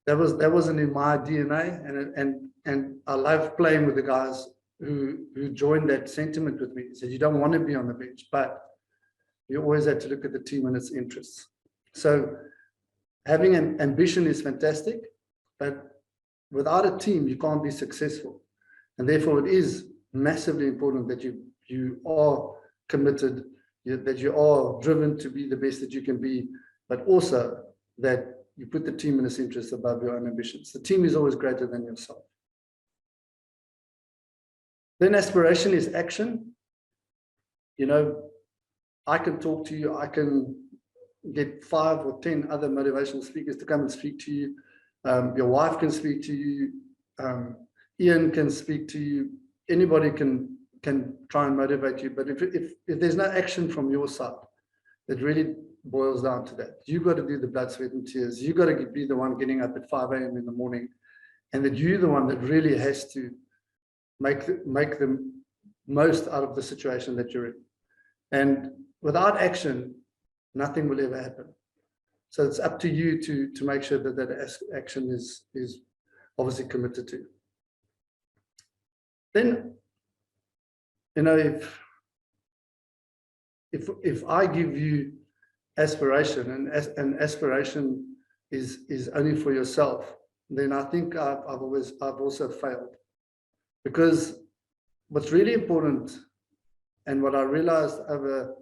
that wasn't in my DNA, and I love playing with the guys who joined that sentiment with me. He said, you don't want to be on the bench, but you always have to look at the team and its interests. So having an ambition is fantastic, but without a team, you can't be successful. And therefore, it is massively important that you are committed, that you are driven to be the best that you can be, but also that you put the team in its interest above your own ambitions. The team is always greater than yourself. Then aspiration is action. You know, I can talk to you, I can get 5 or 10 other motivational speakers to come and speak to you. Your wife can speak to you. Ian can speak to you. Anybody can try and motivate you. But if there's no action from your side, it really boils down to that. You've got to do the blood, sweat, and tears. You've got to be the one getting up at 5 a.m. in the morning, and that you're the one that really has to make the most out of the situation that you're in. And without action, nothing will ever happen. So it's up to you to make sure that that action is obviously committed to. Then, you know, if I give you aspiration, and aspiration is only for yourself, then I think I've also failed. Because what's really important, and what I realized over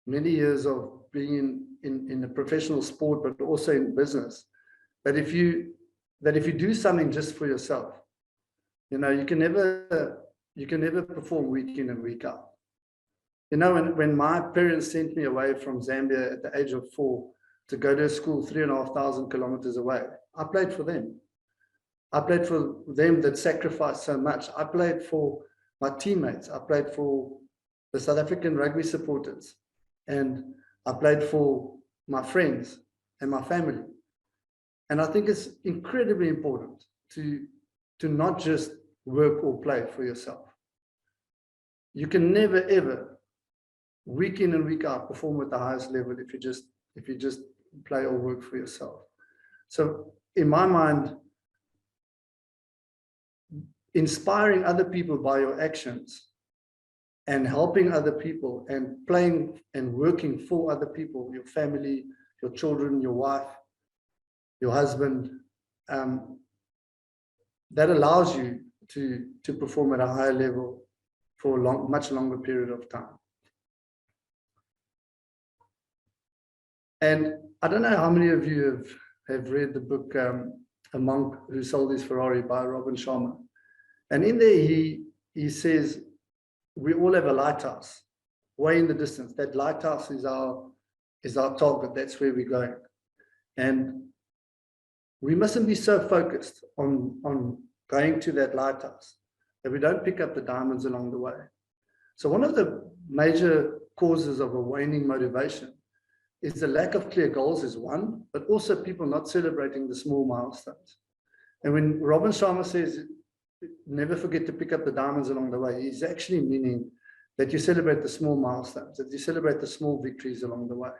many years of being in a professional sport, but also in business, that if you do something just for yourself, you know, you can never perform week in and week out. You know, when my parents sent me away from Zambia at the age of 4 to go to a school 3,500 kilometers away, I played for them. I played for them that sacrificed so much. I played for my teammates. I played for the South African rugby supporters. And I played for my friends and my family. And I think it's incredibly important to not just work or play for yourself. You can never, ever, week in and week out, perform at the highest level if you just play or work for yourself. So in my mind, inspiring other people by your actions and helping other people and playing and working for other people, your family, your children, your wife, your husband, that allows you to perform at a higher level for a much longer period of time. And I don't know how many of you have read the book A Monk Who Sold His Ferrari by Robin Sharma. And in there, he says, we all have a lighthouse way in the distance. That lighthouse is our target. That's where we're going. And we mustn't be so focused on going to that lighthouse that we don't pick up the diamonds along the way. So one of the major causes of a waning motivation is the lack of clear goals is one, but also people not celebrating the small milestones. And when Robin Sharma says, never forget to pick up the diamonds along the way, he's actually meaning that you celebrate the small milestones, that you celebrate the small victories along the way.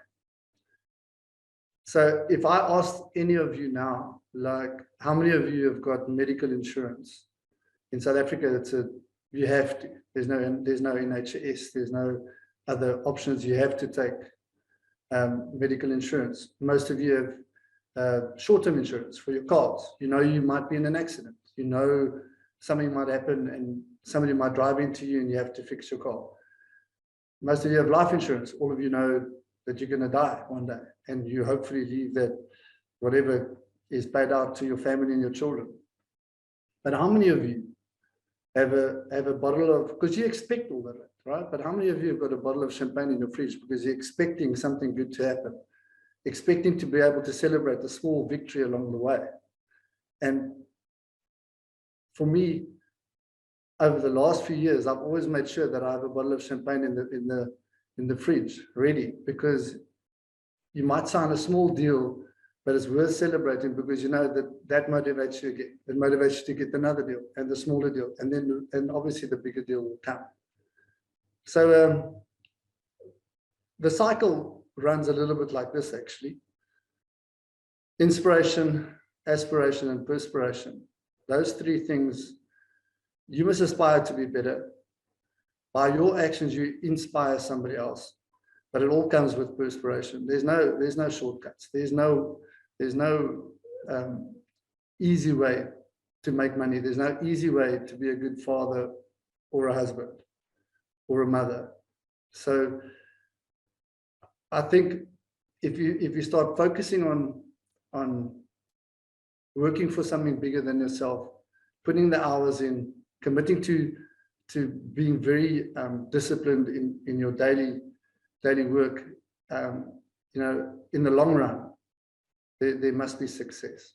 So if I asked any of you now, like, how many of you have got medical insurance? In South Africa, you have to. There's no NHS, there's no other options. You have to take medical insurance. Most of you have short-term insurance for your cars. You know you might be in an accident. You know something might happen and somebody might drive into you and you have to fix your car. Most of you have life insurance. All of you know that you're going to die one day, and you hopefully leave that whatever is paid out to your family and your children. But how many of you have a bottle of, because you expect all of it, right? But how many of you have got a bottle of champagne in your fridge because you're expecting something good to happen, expecting to be able to celebrate the small victory along the way? And for me, over the last few years, I've always made sure that I have a bottle of champagne in the fridge ready, because you might sign a small deal, but it's worth celebrating because you know that motivates you again. It motivates you to get another deal and the smaller deal, and obviously the bigger deal will come. So the cycle runs a little bit like this, actually. Inspiration, aspiration, and perspiration. Those three things, you must aspire to be better. By your actions, you inspire somebody else. But it all comes with perspiration. There's no shortcuts. There's no easy way to make money. There's no easy way to be a good father or a husband or a mother. So I think if you start focusing on working for something bigger than yourself, putting the hours in, committing to being very disciplined in your daily work, in the long run, there must be success.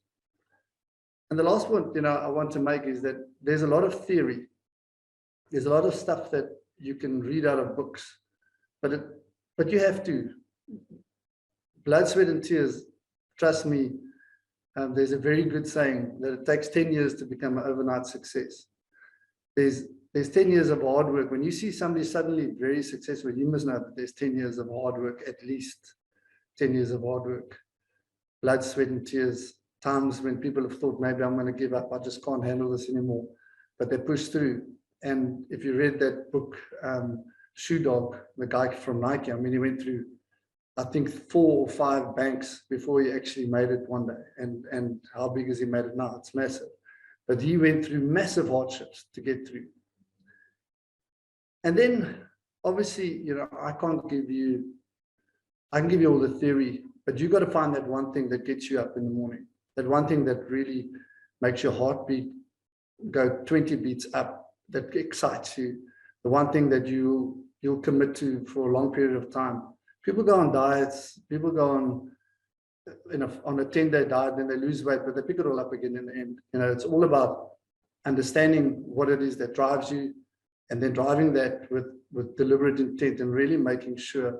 And the last point, I want to make is that there's a lot of theory. There's a lot of stuff that you can read out of books, but you have to. Blood, sweat, and tears. Trust me, there's a very good saying that it takes 10 years to become an overnight success. There's 10 years of hard work. When you see somebody suddenly very successful, you must know that there's 10 years of hard work, at least 10 years of hard work. Blood, sweat, and tears. Times when people have thought, maybe I'm going to give up, I just can't handle this anymore. But they push through. And if you read that book, Shoe Dog, the guy from Nike, I mean, he went through, I think, 4 or 5 banks before he actually made it one day. And how big has he made it now? It's massive. But he went through massive hardships to get through. And then, obviously, I can give you all the theory, but you've got to find that one thing that gets you up in the morning. That one thing that really makes your heartbeat go 20 beats up, that excites you. The one thing that you'll commit to for a long period of time. People go on diets, people go on a 10-day diet, then they lose weight, but they pick it all up again in the end. It's all about understanding what it is that drives you, and then driving that with deliberate intent, and really making sure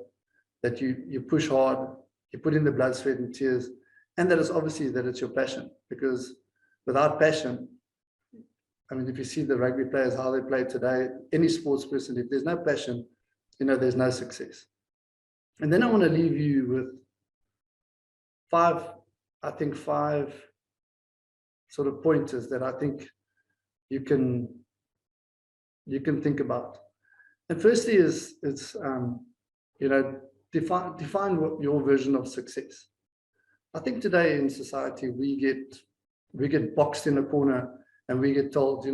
that you push hard, you put in the blood, sweat, and tears, and that it's your passion. Because without passion, I mean, if you see the rugby players, how they play today, any sports person, if there's no passion, there's no success. And then I want to leave you with 5 sort of pointers that I think you can think about. And firstly is define what your version of success. I think today in society we get boxed in a corner and we get told,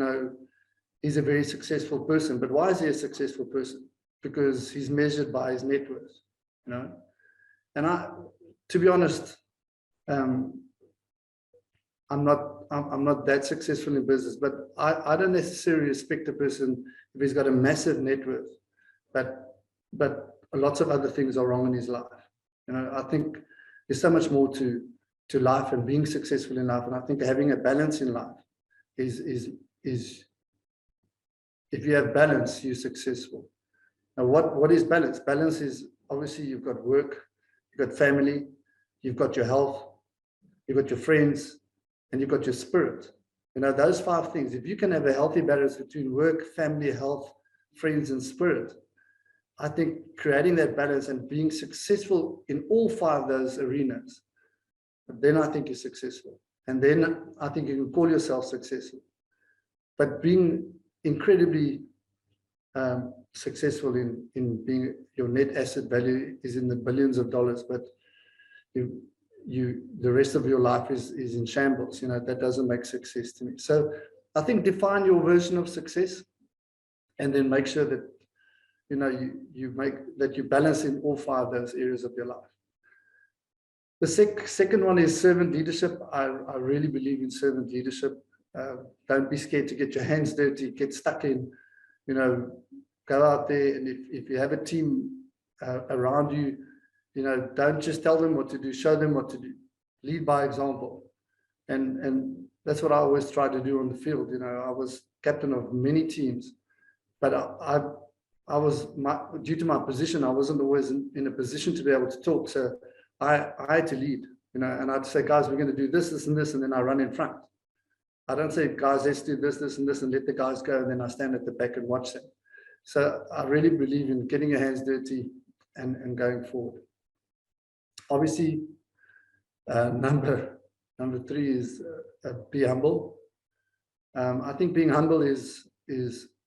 he's a very successful person. But why is he a successful person? Because he's measured by his net worth, And to be honest, I'm not that successful in business, but I don't necessarily respect a person if he's got a massive net worth, but lots of other things are wrong in his life. I think there's so much more to life and being successful in life. And I think having a balance in life is if you have balance, you're successful. Now, what is balance? Balance is obviously you've got work, you've got family, you've got your health, you've got your friends, and you've got your spirit. Those 5 things. If you can have a healthy balance between work, family, health, friends, and spirit, I think creating that balance and being successful in all 5 of those arenas, then I think you're successful. And then I think you can call yourself successful. But being incredibly successful in being, your net asset value is in the billions of dollars, but the rest of your life is in shambles. That doesn't make success to me. So I think define your version of success, and then make sure that you balance in all 5 of those areas of your life. The second one is servant leadership. I really believe in servant leadership. Don't be scared to get your hands dirty, get stuck in, go out there. And if you have a team around you, don't just tell them what to do, show them what to do. Lead by example. And that's what I always try to do on the field. I was captain of many teams, but I was, due to my position, I wasn't always in a position to be able to talk. So I had to lead, and I'd say, guys, we're going to do this, this, and this, and then I run in front. I don't say, guys, let's do this, this, and this, and let the guys go, and then I stand at the back and watch them. So I really believe in getting your hands dirty and going forward. Obviously, number Number 3 is be humble. I think being humble is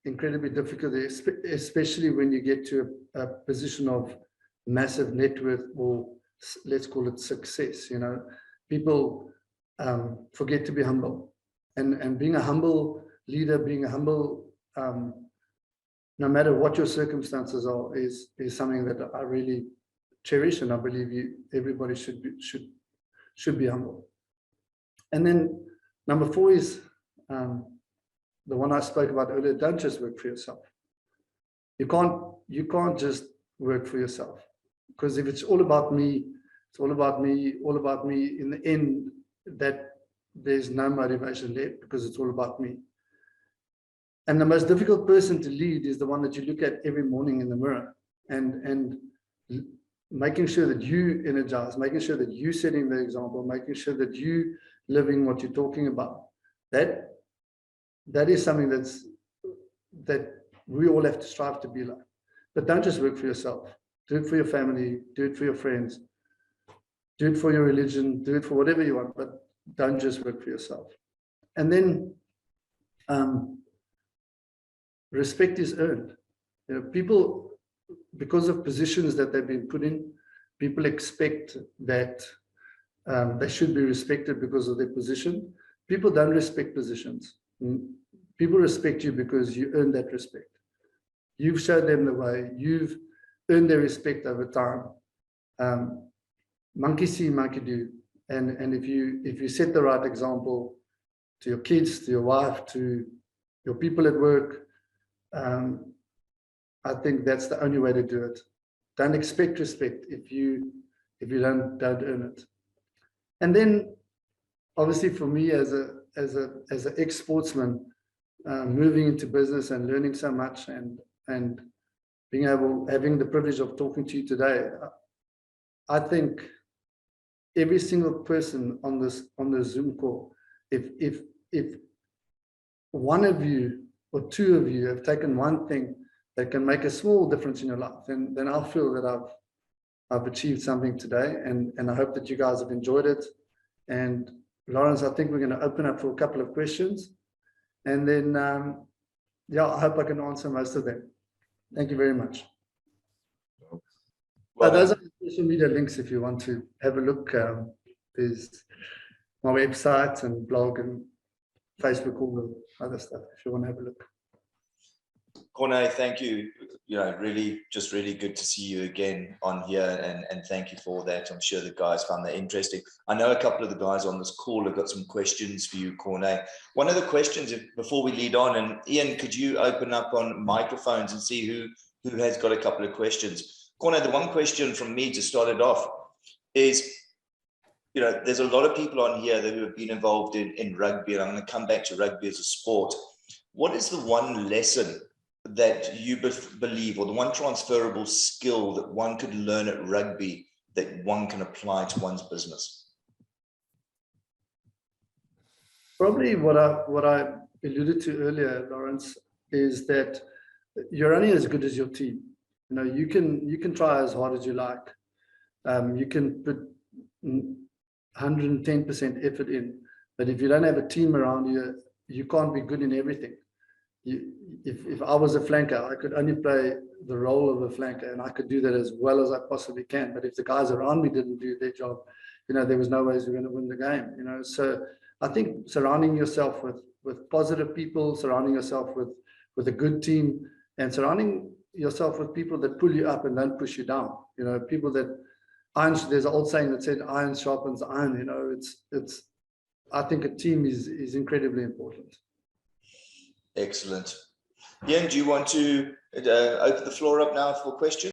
incredibly difficult, especially when you get to a position of massive net worth, or let's call it success. You know, people forget to be humble, and being a humble leader, being a humble, no matter what your circumstances are, is something that I really cherish, and I believe everybody should be humble. And then number 4 is the one I spoke about earlier. Don't just work for yourself. You can't just work for yourself, because if it's all about me, it's all about me, all about me, in the end, that there's no motivation left, because it's all about me. And the most difficult person to lead is the one that you look at every morning in the mirror, and making sure that you energize, making sure that you setting the example, making sure that you living what you're talking about. That is something that we all have to strive to be like. But don't just work for yourself. Do it for your family, do it for your friends, do it for your religion, do it for whatever you want, but don't just work for yourself. And then respect is earned. You know, people, because of positions that they've been put in, people expect that they should be respected because of their position. People don't respect positions. People respect you because you earn that respect. You've showed them the way. You've earned their respect over time. Monkey see, monkey do. And if you set the right example to your kids, to your wife, to your people at work, I think that's the only way to do it. Don't expect respect if you don't earn it. And then, obviously, for me as an ex-sportsman, moving into business and learning so much, and having the privilege of talking to you today, I think every single person on this Zoom call, if one of you or 2 of you have taken one thing that can make a small difference in your life, then I'll feel that I've achieved something today, and I hope that you guys have enjoyed it. And Lawrence, I think we're going to open up for a couple of questions, and then yeah, I hope I can answer most of them. Thank you very much. Well, those are the social media links if you want to have a look. There's my website and blog and Facebook, all the other stuff, if you want to have a look. Corne, thank you. You know, really good to see you again on here, and thank you for that. I'm sure the guys found that interesting. I know a couple of the guys on this call have got some questions for you, Corne. One of the questions, before we lead on, and Ian, could you open up on microphones and see who has got a couple of questions? Corne, the one question from me to start it off is, you know, there's a lot of people on here that who have been involved in rugby, and I'm going to come back to rugby as a sport. What is the one lesson that you believe, or the one transferable skill that one could learn at rugby that one can apply to one's business? Probably what I alluded to earlier, Lawrence, is that you're only as good as your team. You know, you can try as hard as you like. You can put 110% effort in, but if you don't have a team around you, you can't be good in everything. If I was a flanker, I could only play the role of a flanker, and I could do that as well as I possibly can. But if the guys around me didn't do their job, you know, there was no ways we're going to win the game. You know, so I think surrounding yourself with positive people, surrounding yourself with a good team, and surrounding yourself with people that pull you up and don't push you down. You know, people that there's an old saying that said iron sharpens iron. You know, it's I think a team is incredibly important. Excellent. Ian, do you want to open the floor up now for questions?